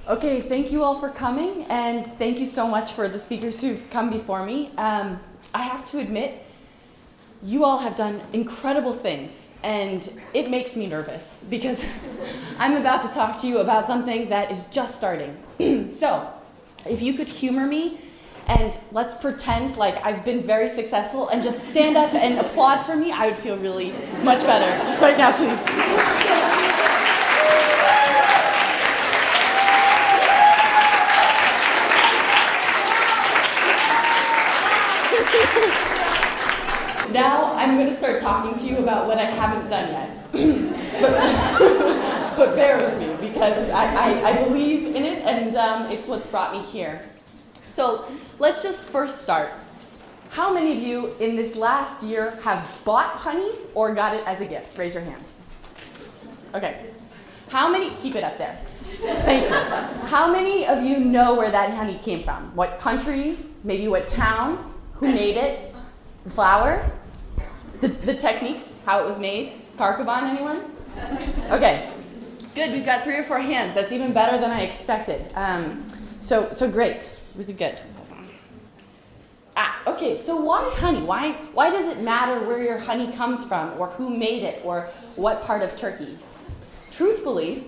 Okay, thank you all for coming, and thank you so much for the speakers who've come before me. I have to admit, you all have done incredible things, and it makes me nervous because I'm about to talk to you about something that is just starting. So, if you could humor me, and let's pretend like I've been very successful and just stand up and applaud for me, I would feel really much better. Right now, please. Now I'm going to start talking to you about what I haven't done yet. but bear with me because I believe in it, and it's what's brought me here. So let's just first start. How many of you in this last year have bought honey or got it as a gift? Raise your hand. Okay. How many? Keep it up there. Thank you. How many of you know where that honey came from? What country? Maybe what town? Who made it? The flower? The techniques, how it was made? Karkoban, anyone? Okay, good, we've got 3 or 4 hands. That's even better than I expected. So great, really good. Okay, so why honey? Why does it matter where your honey comes from, or who made it, or what part of Turkey? Truthfully,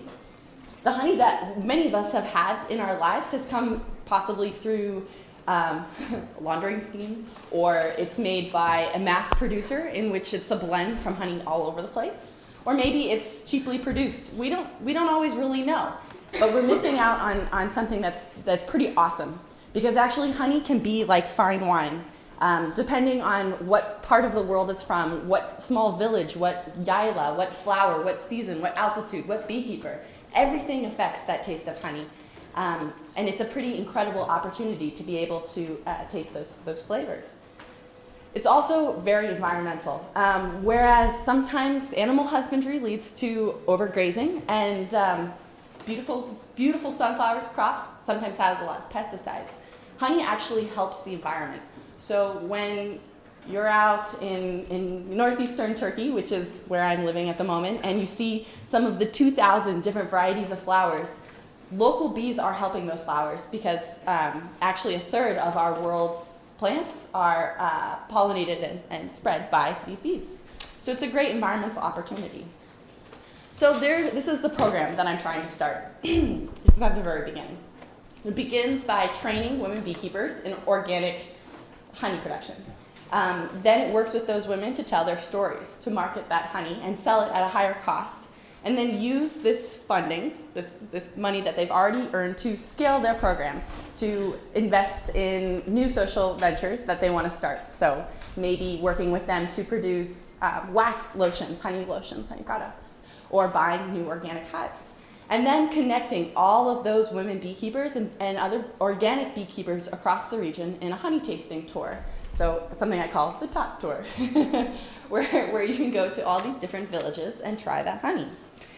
the honey that many of us have had in our lives has come possibly through laundering scheme, or it's made by a mass producer in which it's a blend from honey all over the place, or maybe it's cheaply produced. We don't always really know, but we're missing out on something that's pretty awesome, because actually honey can be like fine wine, depending on what part of the world it's from, what small village, what yaila, what flower, what season, what altitude, what beekeeper. Everything affects that taste of honey. And it's a pretty incredible opportunity to be able to taste those flavors. It's also very environmental, whereas sometimes animal husbandry leads to overgrazing, and beautiful sunflowers crops sometimes has a lot of pesticides. Honey actually helps the environment. So when you're out in northeastern Turkey, which is where I'm living at the moment, and you see some of the 2,000 different varieties of flowers, local bees are helping those flowers because actually 1/3 of our world's plants are pollinated and spread by these bees. So it's a great environmental opportunity. So this is the program that I'm trying to start. It's at the very beginning. It begins by training women beekeepers in organic honey production. Then it works with those women to tell their stories, to market that honey and sell it at a higher cost, and then use this funding, this money that they've already earned, to scale their program, to invest in new social ventures that they want to start. So maybe working with them to produce wax lotions, honey products, or buying new organic hives. And then connecting all of those women beekeepers and other organic beekeepers across the region in a honey tasting tour. So something I call the top tour, where you can go to all these different villages and try that honey.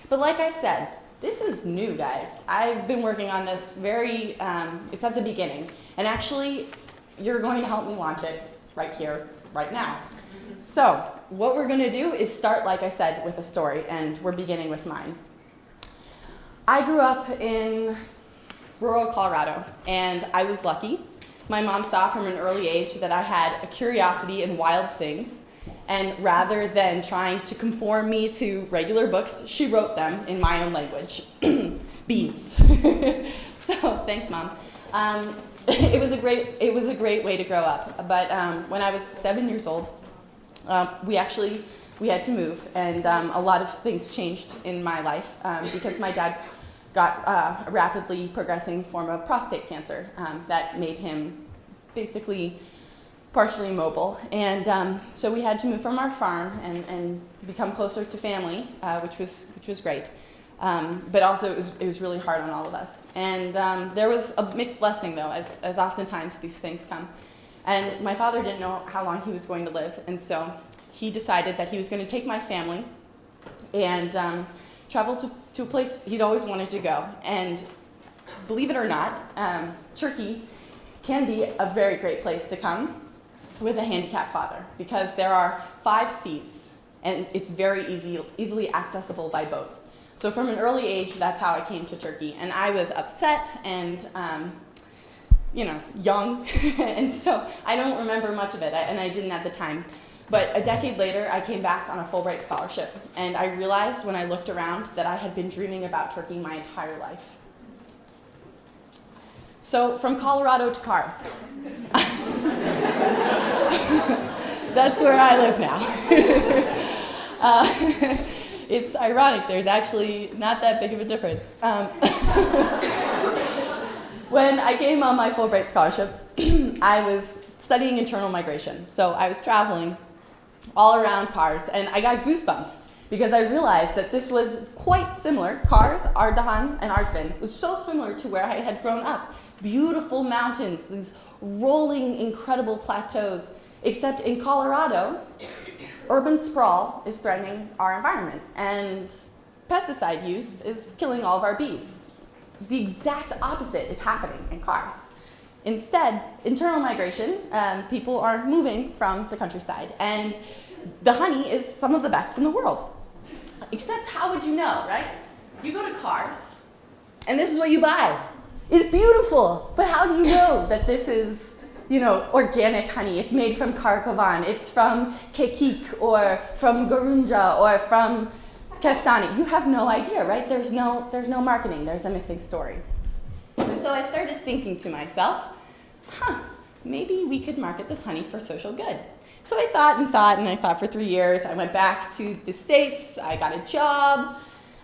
But like I said, this is new, guys. I've been working on this it's at the beginning. And actually, you're going to help me launch it right here, right now. So what we're going to do is start, like I said, with a story, and we're beginning with mine. I grew up in rural Colorado, and I was lucky. My mom saw from an early age that I had a curiosity in wild things. And rather than trying to conform me to regular books, she wrote them in my own language. Bees. So thanks, Mom. It was a great way to grow up. But when I was 7 years old, we had to move, and a lot of things changed in my life because my dad got a rapidly progressing form of prostate cancer that made him basically partially immobile, and so we had to move from our farm and become closer to family, which was great, but also it was really hard on all of us. And there was a mixed blessing, though, as oftentimes these things come. And my father didn't know how long he was going to live, and so he decided that he was going to take my family and travel to a place he'd always wanted to go. And believe it or not, Turkey can be a very great place to come with a handicapped father, because there are 5 seas, and it's very easily accessible by boat. So from an early age, that's how I came to Turkey. And I was upset and, young, and so I don't remember much of it, and I didn't at the time. But a decade later, I came back on a Fulbright scholarship, and I realized when I looked around that I had been dreaming about Turkey my entire life. So from Colorado to Kars. That's where I live now. It's ironic, there's actually not that big of a difference. When I came on my Fulbright scholarship, I was studying internal migration. So I was traveling all around Kars, and I got goosebumps because I realized that this was quite similar. Kars, Ardahan, and Artvin was so similar to where I had grown up. Beautiful mountains, these rolling, incredible plateaus, except in Colorado, urban sprawl is threatening our environment, and pesticide use is killing all of our bees. The exact opposite is happening in Kars. Instead, internal migration, people are moving from the countryside, and the honey is some of the best in the world. Except, how would you know, right? You go to Kars, and this is what you buy. It's beautiful, but how do you know that this is, organic honey? It's made from Karkovan, it's from kekik, or from garunja, or from kestani. You have no idea, right? There's no marketing, there's a missing story. And so I started thinking to myself, maybe we could market this honey for social good. So I thought, and I thought for 3 years. I went back to the States, I got a job,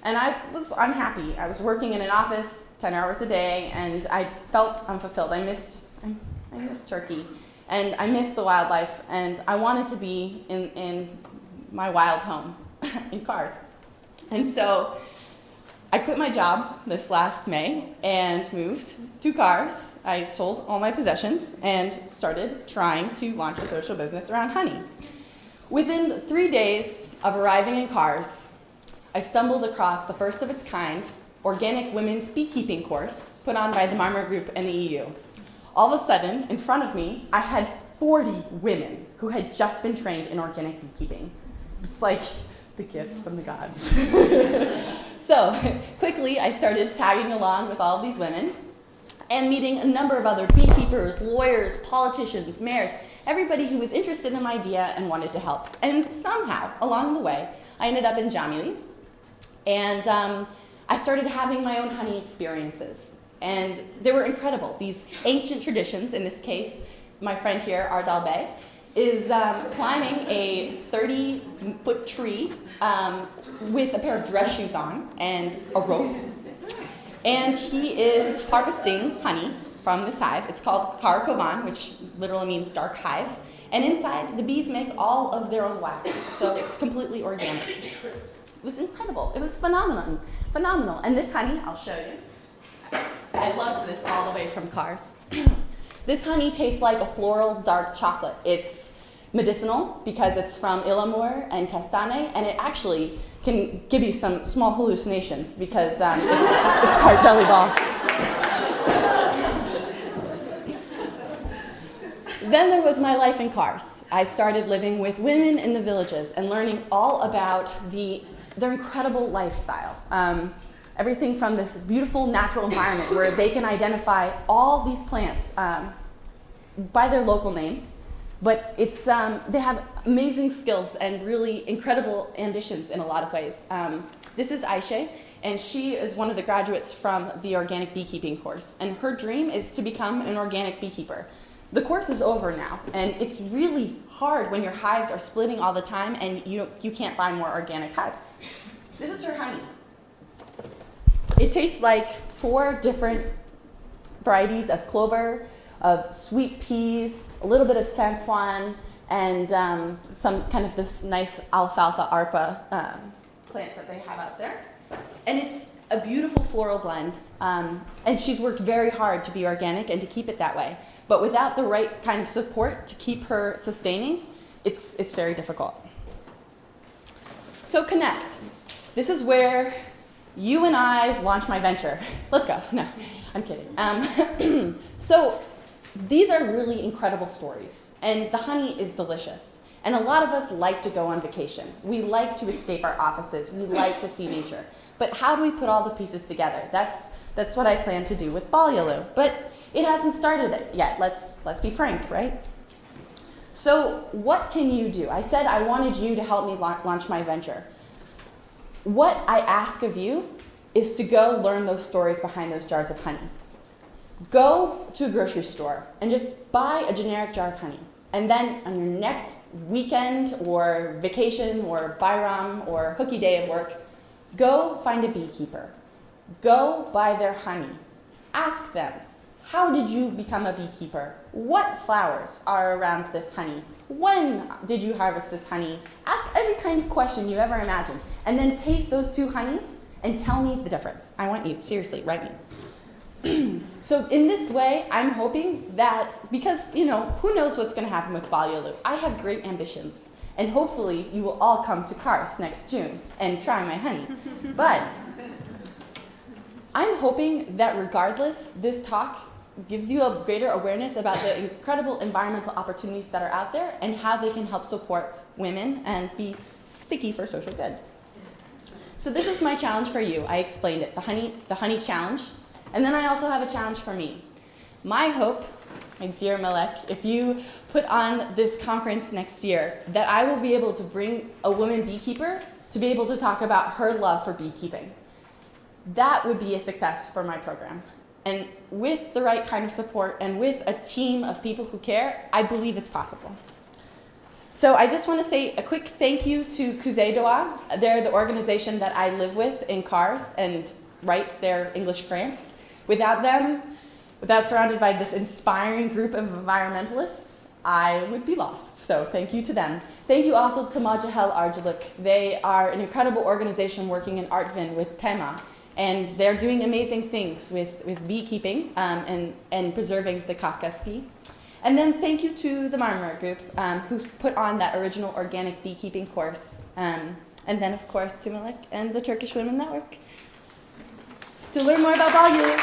and I was unhappy. I was working in an office 10 hours a day, and I felt unfulfilled. I missed Turkey, and I missed the wildlife, and I wanted to be in my wild home in Kars. And so I quit my job this last May and moved to Kars. I sold all my possessions and started trying to launch a social business around honey. Within 3 days of arriving in Kars, I stumbled across the first of its kind organic women's beekeeping course put on by the Marmara Group and the EU. All of a sudden, in front of me, I had 40 women who had just been trained in organic beekeeping. It's like the gift from the gods. So quickly, I started tagging along with all of these women and meeting a number of other beekeepers, lawyers, politicians, mayors, everybody who was interested in my idea and wanted to help. And somehow, along the way, I ended up in Jamili, and I started having my own honey experiences. And they were incredible. These ancient traditions, in this case, my friend here, Ardal Bey, is climbing a 30-foot tree with a pair of dress shoes on and a rope. And he is harvesting honey from this hive. It's called Karakovan, which literally means dark hive. And inside, the bees make all of their own wax, so it's completely organic. It was incredible. It was phenomenal. And this honey, I'll show you. I loved this all the way from Kars. This honey tastes like a floral dark chocolate. It's medicinal because it's from ilamur and kestane, and it actually can give you some small hallucinations because it's part jelly ball. Then there was my life in Kars. I started living with women in the villages and learning all about their incredible lifestyle. Everything from this beautiful natural environment where they can identify all these plants by their local names, but it's they have amazing skills and really incredible ambitions in a lot of ways. This is Aisha, and she is one of the graduates from the organic beekeeping course, and her dream is to become an organic beekeeper. The course is over now, and it's really hard when your hives are splitting all the time and you can't buy more organic hives. This is her honey. It tastes like 4 different varieties of clover, of sweet peas, a little bit of saffron, and some kind of this nice alfalfa arpa plant that they have out there. And it's a beautiful floral blend. And she's worked very hard to be organic and to keep it that way. But without the right kind of support to keep her sustaining, it's very difficult. So connect. This is where you and I launch my venture. Let's go. No, I'm kidding. So these are really incredible stories, and the honey is delicious. And a lot of us like to go on vacation. We like to escape our offices. We like to see nature. But how do we put all the pieces together? That's what I plan to do with Balyolu. But it hasn't started yet. Let's be frank, right? So what can you do? I said I wanted you to help me launch my venture. What I ask of you is to go learn those stories behind those jars of honey. Go to a grocery store and just buy a generic jar of honey. And then on your next weekend or vacation or Bayram or hooky day of work, go find a beekeeper. Go buy their honey. Ask them, how did you become a beekeeper? What flowers are around this honey? When did you harvest this honey? Ask every kind of question you ever imagined. And then taste those two honeys and tell me the difference. I want you, seriously, write me. So in this way, I'm hoping that, because, who knows what's going to happen with Balyolu. I have great ambitions. And hopefully you will all come to Kars next June and try my honey. But I'm hoping that regardless, this talk gives you a greater awareness about the incredible environmental opportunities that are out there and how they can help support women and be sticky for social good. So this is my challenge for you. I explained it, the honey challenge. And then I also have a challenge for me. My hope, my dear Malek, if you put on this conference next year, that I will be able to bring a woman beekeeper to be able to talk about her love for beekeeping. That would be a success for my program. And with the right kind of support and with a team of people who care, I believe it's possible. So I just want to say a quick thank you to Kuzey Doğa. They're the organization that I live with in Kars and write their English grants. Without them, without surrounded by this inspiring group of environmentalists, I would be lost. So thank you to them. Thank you also to Majahel Arculuk. They are an incredible organization working in Artvin with Tema. And they're doing amazing things with beekeeping and preserving the Kafkas bee. And then thank you to the Marmara Group, who put on that original organic beekeeping course. And then, of course, to Malek and the Turkish Women Network. To learn more about Balyolu,